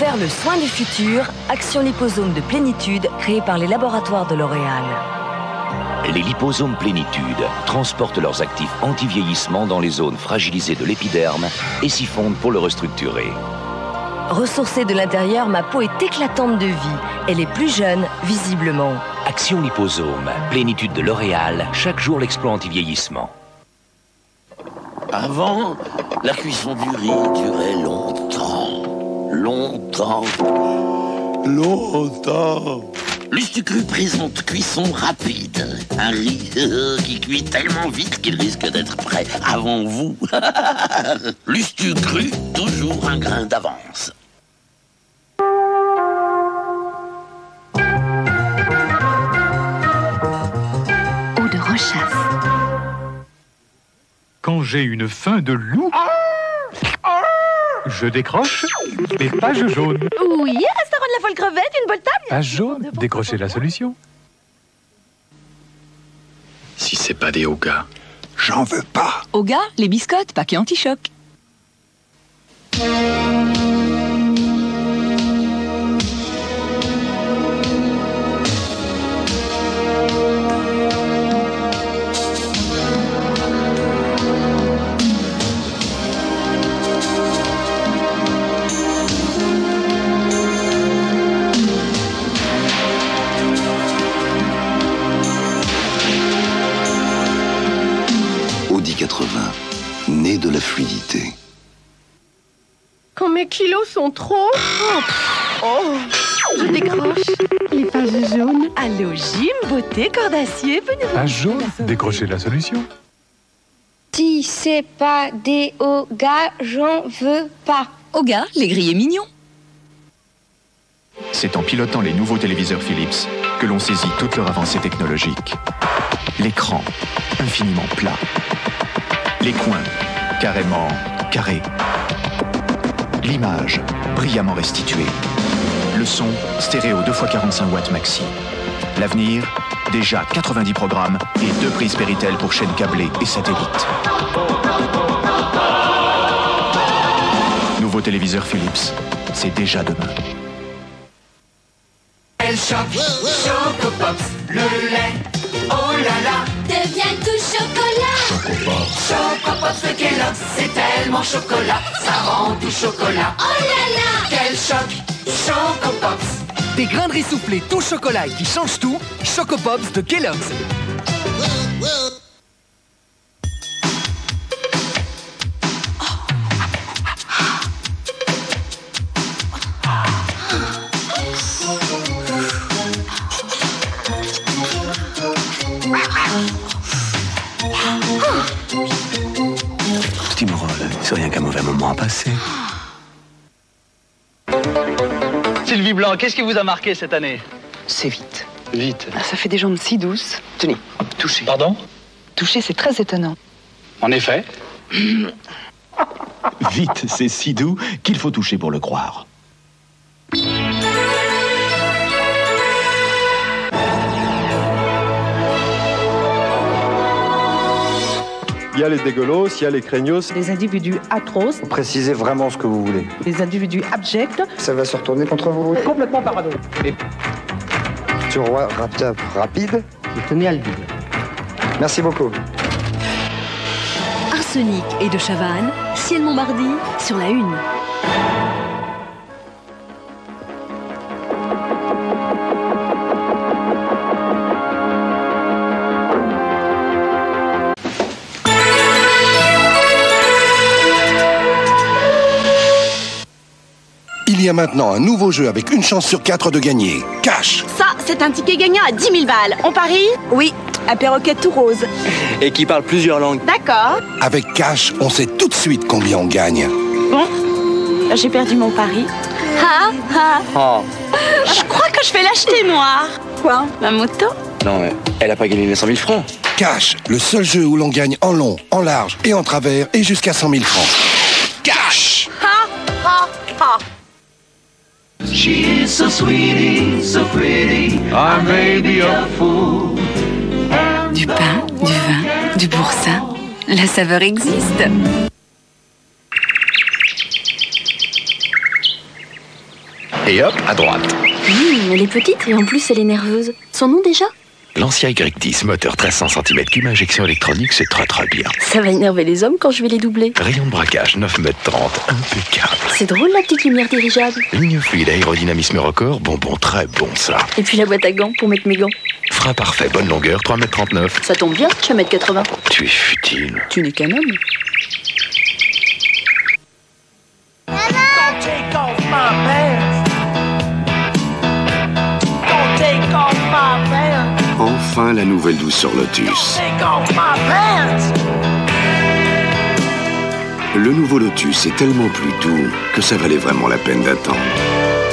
Vers le soin du futur, Action Liposome de Plénitude, créé par les laboratoires de L'Oréal. Les liposomes Plénitude transportent leurs actifs anti-vieillissement dans les zones fragilisées de l'épiderme et s'y fondent pour le restructurer. Ressourcée de l'intérieur, ma peau est éclatante de vie. Elle est plus jeune, visiblement. Action Liposome, Plénitude de L'Oréal, chaque jour l'exploit anti-vieillissement. Avant, la cuisson du riz durait longtemps. Lustucru présente cuisson rapide. Un riz qui cuit tellement vite qu'il risque d'être prêt avant vous. Lustucru, toujours un grain d'avance. Eau de Rochasse. Quand j'ai une faim de loup, je décroche les pages jaunes. Oui, restaurant de la folle crevette, une bonne table. Page jaune, décrochez la solution. Si c'est pas des Oga. J'en veux pas. Oga, les biscottes, paquet anti-choc. Audi 80, né de la fluidité. Quand mes kilos sont trop... je décroche les pages jaunes. Allô, gym, beauté, corps d'acier, venez vous... Page jaune, décrochez la solution. Si c'est pas des Oga, j'en veux pas. Oga, les grillés mignons. C'est en pilotant les nouveaux téléviseurs Philips que l'on saisit toute leur avancée technologique. L'écran, infiniment plat. Les coins, carrément carrés. L'image, brillamment restituée. Le son, stéréo 2x45 watts maxi. L'avenir, déjà 90 programmes et 2 prises Péritel pour chaînes câblées et satellites. Nouveau téléviseur Philips, c'est déjà demain. Elle choque, Choco Pops, le lait, oh là là, devient tout chocolat. Choco Pops de Kellogg's, c'est tellement chocolat, ça rend tout chocolat. Oh là là, quel choc, Choco Pops. Des grains soufflés tout chocolat qui changent tout, Choco Pops de Kellogg's. Steamroll, c'est rien qu'un mauvais moment à passer. Sylvie Blanc, qu'est-ce qui vous a marqué cette année? C'est vite. Vite. Ça fait des jambes si douces. Tenez, touchez. Pardon? Toucher, c'est très étonnant. En effet. Vite, c'est si doux qu'il faut toucher pour le croire. Il y a les dégueulos, il y a les craignos. Des individus atroces. Précisez vraiment ce que vous voulez. Des individus abjects. Ça va se retourner contre vous. Complètement parano. Sur roi rapide. Je tenais à le dire. Merci beaucoup. Arsenic et de Chavannes, Ciel Montmardi, sur la Une. Il y a maintenant un nouveau jeu avec une chance sur 4 de gagner. Cash. Ça, c'est un ticket gagnant à 10 000 balles. On parie? Oui, un perroquet tout rose. Et qui parle plusieurs langues. D'accord. Avec Cash, on sait tout de suite combien on gagne. Bon, j'ai perdu mon pari. Je crois que je vais l'acheter, moi. Quoi? Ma moto? Non, mais elle a pas gagné les 100 000 francs. Cash, le seul jeu où l'on gagne en long, en large et en travers et jusqu'à 100 000 francs. Cash. She is so sweetie, so pretty, I may be a fool. Du pain, du vin, du boursin, la saveur existe. Et hop, à droite. Elle est petite et en plus elle est nerveuse. Son nom déjà? Lancia Y10, moteur 1300 cm3, injection électronique, c'est très très bien. Ça va énerver les hommes quand je vais les doubler. Rayon de braquage, 9,30 m, impeccable. C'est drôle la petite lumière dirigeable. Ligne fluide, aérodynamisme record, bonbon, très bon ça. Et puis la boîte à gants pour mettre mes gants. Frein parfait, bonne longueur, 3,39 m. Ça tombe bien, je fais 1,80 m. Tu es futile. Tu n'es qu'un homme. Enfin la nouvelle douceur Lotus. Le nouveau Lotus est tellement plus doux que ça valait vraiment la peine d'attendre.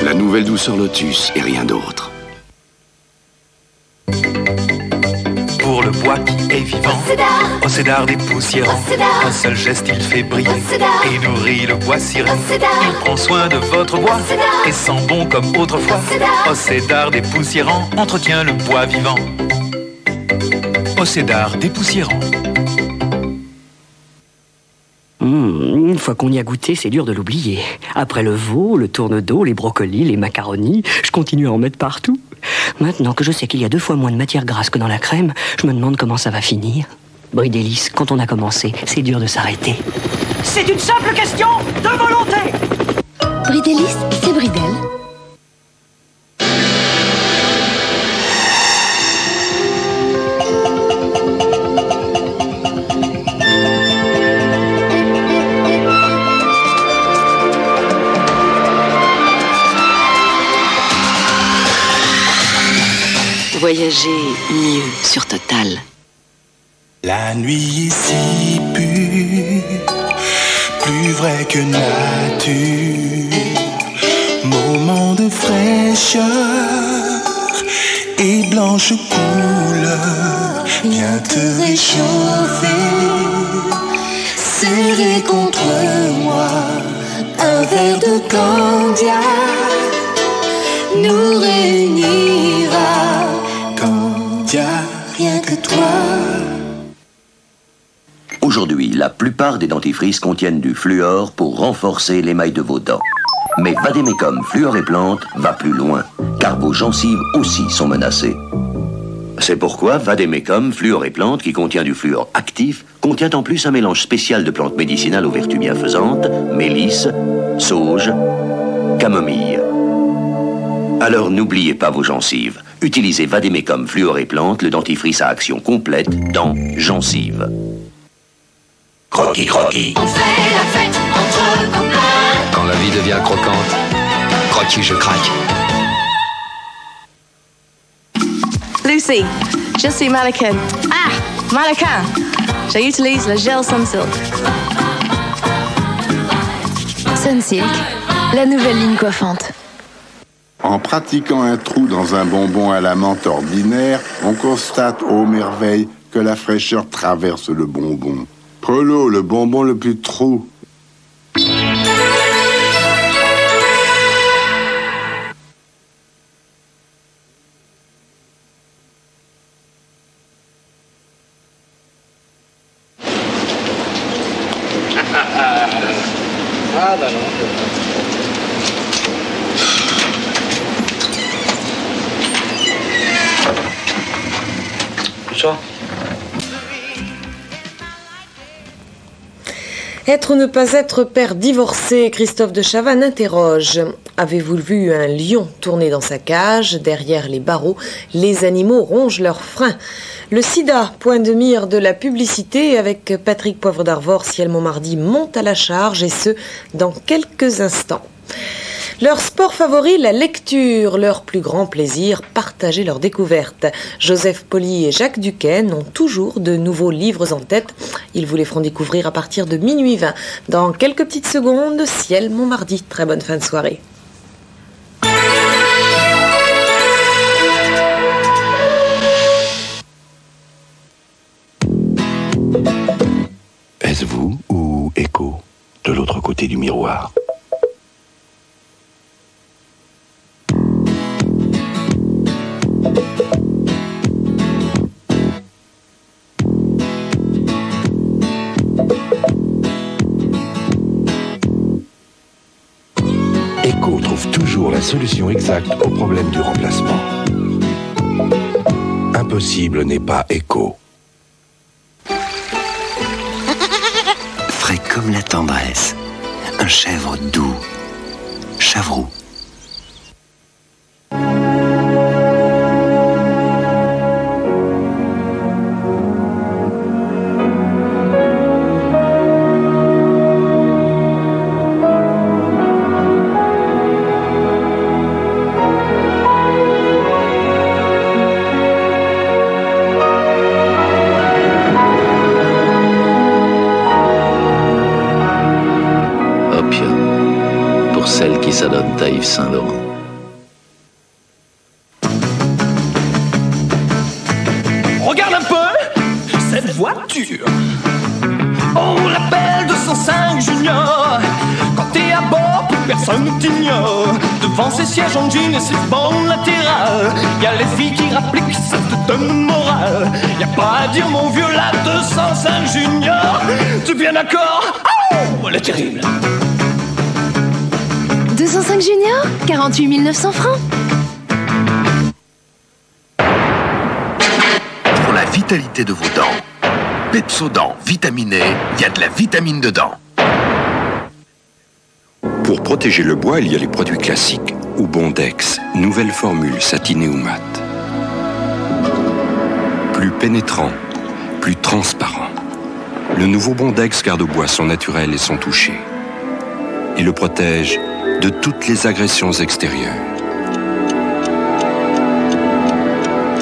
La nouvelle douceur Lotus et rien d'autre. Pour le bois qui est vivant, Océdar dépoussiérant, un seul geste il fait briller et nourrit le bois ciré. Il prend soin de votre bois et sent bon comme autrefois. Océdar dépoussiérant entretient le bois vivant. Océdar dépoussiérant. Une fois qu'on y a goûté, c'est dur de l'oublier. Après le veau, le tourne-dos, les brocolis, les macaronis, je continue à en mettre partout. Maintenant que je sais qu'il y a 2 fois moins de matière grasse que dans la crème, je me demande comment ça va finir. Brie Délice, quand on a commencé, c'est dur de s'arrêter. C'est une simple question de volonté. Brie Délice, c'est Bridel. Voyager mieux sur Total. La nuit est si pure, plus vrai que nature. Moment de fraîcheur et blanche couleur. Viens te réchauffer, serré contre moi. Un verre de Candia nous réunira. Rien que toi. Aujourd'hui, la plupart des dentifrices contiennent du fluor pour renforcer l'émail de vos dents. Mais Vademecum Fluor et Plante va plus loin, car vos gencives aussi sont menacées. C'est pourquoi Vademecum Fluor et Plante, qui contient du fluor actif, contient en plus un mélange spécial de plantes médicinales aux vertus bienfaisantes, mélisse, sauge, camomille. Alors n'oubliez pas vos gencives. Utilisez Vademecum Fluor et Plante, le dentifrice à action complète, dents, gencives. Croquis, croquis. On fait la fête entre copains. Quand la vie devient croquante, croquis, je craque. Lucy, je suis mannequin. Ah, mannequin. J'utilise le gel Sunsilk. Sunsilk, la nouvelle ligne coiffante. En pratiquant un trou dans un bonbon à la menthe ordinaire, on constate, ô merveille, que la fraîcheur traverse le bonbon. Polo, le bonbon le plus trou. Ah bah non. Être ou ne pas être père divorcé, Christophe de Chavannes interroge. Avez-vous vu un lion tourner dans sa cage? Derrière les barreaux, les animaux rongent leurs freins. Le sida, point de mire de la publicité, avec Patrick Poivre d'Arvor, Ciel Montmardi monte à la charge, et ce, dans quelques instants. Leur sport favori, la lecture. Leur plus grand plaisir, partager leurs découvertes. Joseph Poli et Jacques Duquesne ont toujours de nouveaux livres en tête. Ils vous les feront découvrir à partir de minuit 20. Dans quelques petites secondes, Ciel Montmardi. Très bonne fin de soirée. Est-ce vous ou Echo, de l'autre côté du miroir? Echo trouve toujours toujours la solution exacte au problème du remplacement. Impossible n'est pas écho. Frais comme la tendresse. Un chèvre doux. Chavroux. Celle qui s'adonne à Yves Saint-Laurent. Regarde un peu cette voiture. On l'appelle 205 Junior. Quand t'es à bord, plus personne ne t'ignore. Devant ses sièges en jean et ses bancs latérales, y'a les filles qui rappliquent, ça te donne le moral. Y'a pas à dire mon vieux, la 205 Junior. Tu es bien d'accord? Oh, elle est terrible. 205 Junior, 48 900 francs. Pour la vitalité de vos dents, Pepsodent vitaminé, il y a de la vitamine dedans. Pour protéger le bois, il y a les produits classiques ou Bondex, nouvelle formule satinée ou mat. Plus pénétrant, plus transparent. Le nouveau Bondex garde au bois son naturel et son toucher. Et le protège de toutes les agressions extérieures.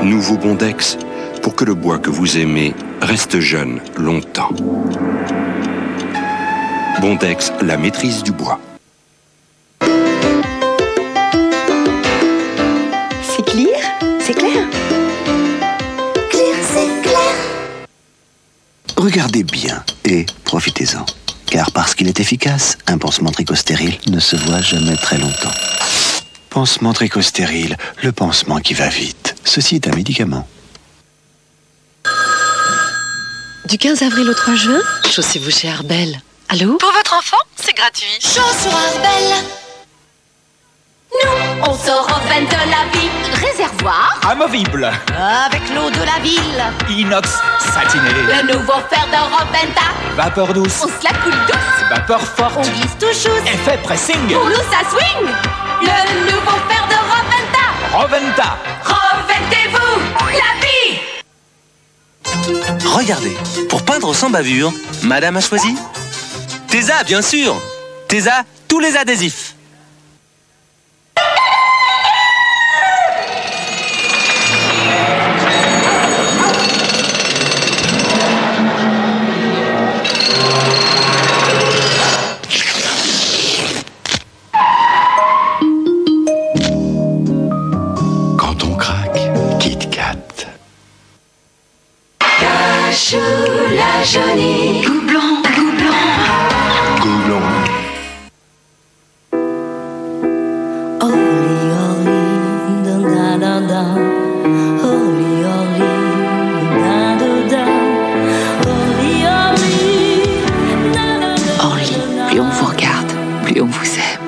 Nouveau Bondex pour que le bois que vous aimez reste jeune longtemps. Bondex, la maîtrise du bois. C'est clair? C'est clair? Clair, c'est clair. Regardez bien et profitez-en. Car parce qu'il est efficace, un pansement tricostérile ne se voit jamais très longtemps. Pansement tricostérile, le pansement qui va vite. Ceci est un médicament. Du 15 avril au 3 juin, chaussez-vous chez Arbel. Allô? Pour votre enfant, c'est gratuit. Chaussures Arbel. Nous, on sort au vent de la ville. Réservoir Amovible. avec l'eau de la ville. Inox satiné. Le nouveau fer de Roventa. Vapeur douce. On se la coule douce. Vapeur forte. On glisse tout chose. Effet pressing. Pour nous, ça swing. Le nouveau fer de Roventa. Roventa. Reventez-vous la vie. Regardez, pour peindre sans bavure, madame a choisi Tesa, bien sûr. Tesa, tous les adhésifs. Quand on craque, Kit Kat. Cachou la jolie. Goût blanc, goût blanc. Goût blanc. Oli, oli, da da da da. Oli, oli, da da da. Oli, oli, da da da. Orly, plus on vous regarde, plus on vous aime.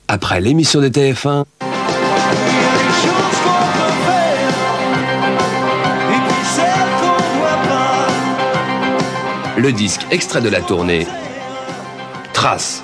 Après l'émission de TF1, le disque extrait de la tournée, Trace.